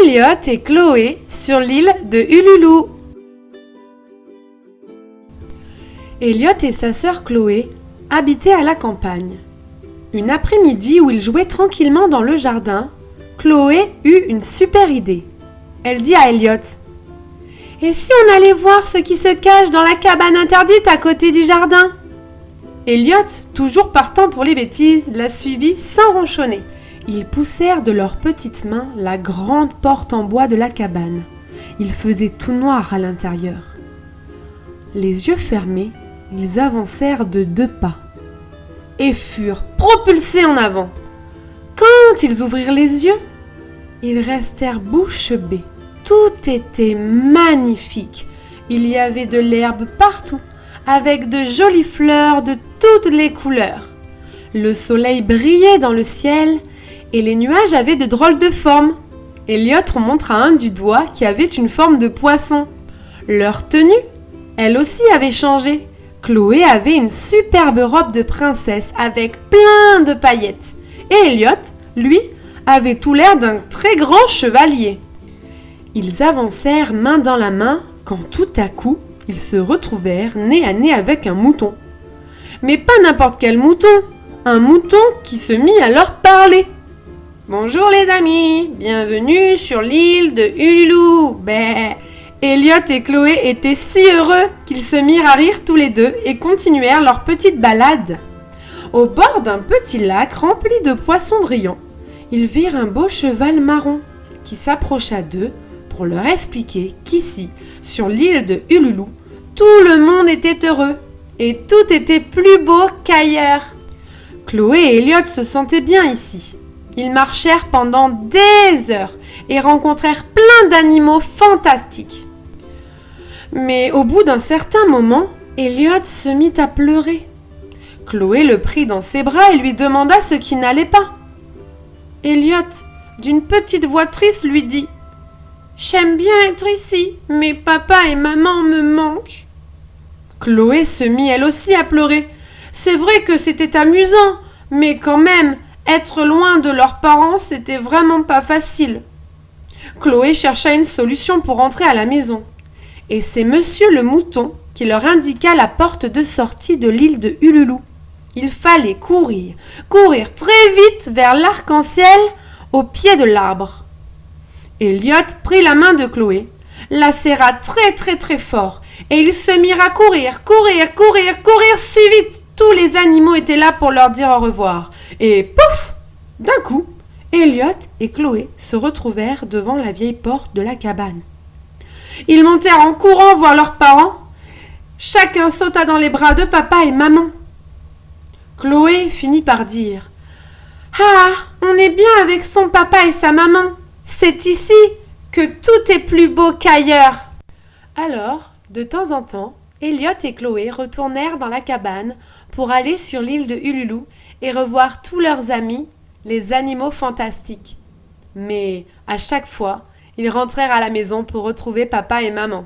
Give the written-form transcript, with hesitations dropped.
Elliot et Chloé sur l'île de Ululu. Elliot et sa sœur Chloé habitaient à la campagne. Une après-midi où ils jouaient tranquillement dans le jardin, Chloé eut une super idée. Elle dit à Elliot: « Et si on allait voir ce qui se cache dans la cabane interdite à côté du jardin ?» Elliot, toujours partant pour les bêtises, la suivit sans ronchonner. Ils poussèrent de leurs petites mains la grande porte en bois de la cabane. Il faisait tout noir à l'intérieur. Les yeux fermés, ils avancèrent de 2 pas et furent propulsés en avant. Quand ils ouvrirent les yeux, ils restèrent bouche bée. Tout était magnifique. Il y avait de l'herbe partout, avec de jolies fleurs de toutes les couleurs. Le soleil brillait dans le ciel et les nuages avaient de drôles de formes. Elliot montra un du doigt qui avait une forme de poisson. Leur tenue, elle aussi avait changé. Chloé avait une superbe robe de princesse avec plein de paillettes. Et Elliot, lui, avait tout l'air d'un très grand chevalier. Ils avancèrent main dans la main quand tout à coup, ils se retrouvèrent nez à nez avec un mouton. Mais pas n'importe quel mouton, un mouton qui se mit à leur parler. « Bonjour les amis, bienvenue sur l'île de Ululu. » Elliot et Chloé étaient si heureux qu'ils se mirent à rire tous les deux et continuèrent leur petite balade. Au bord d'un petit lac rempli de poissons brillants, ils virent un beau cheval marron qui s'approcha d'eux pour leur expliquer qu'ici, sur l'île de Ululu, tout le monde était heureux et tout était plus beau qu'ailleurs. Chloé et Elliot se sentaient bien ici. Ils marchèrent pendant des heures et rencontrèrent plein d'animaux fantastiques. Mais au bout d'un certain moment, Elliot se mit à pleurer. Chloé le prit dans ses bras et lui demanda ce qui n'allait pas. Elliot, d'une petite voix triste, lui dit: « J'aime bien être ici, mais papa et maman me manquent. » Chloé se mit elle aussi à pleurer. C'est vrai que c'était amusant, mais quand même, être loin de leurs parents, c'était vraiment pas facile. Chloé chercha une solution pour rentrer à la maison. Et c'est Monsieur le Mouton qui leur indiqua la porte de sortie de l'île de Ululu. Il fallait courir très vite vers l'arc-en-ciel au pied de l'arbre. Elliot prit la main de Chloé, la serra très fort et ils se mirent à courir si vite. Tous les animaux étaient là pour leur dire au revoir. Et pouf! D'un coup, Elliot et Chloé se retrouvèrent devant la vieille porte de la cabane. Ils montèrent en courant voir leurs parents. Chacun sauta dans les bras de papa et maman. Chloé finit par dire: « Ah, on est bien avec son papa et sa maman. C'est ici que tout est plus beau qu'ailleurs. » Alors, de temps en temps, Elliot et Chloé retournèrent dans la cabane pour aller sur l'île de Ululu et revoir tous leurs amis, les animaux fantastiques. Mais à chaque fois, ils rentrèrent à la maison pour retrouver papa et maman.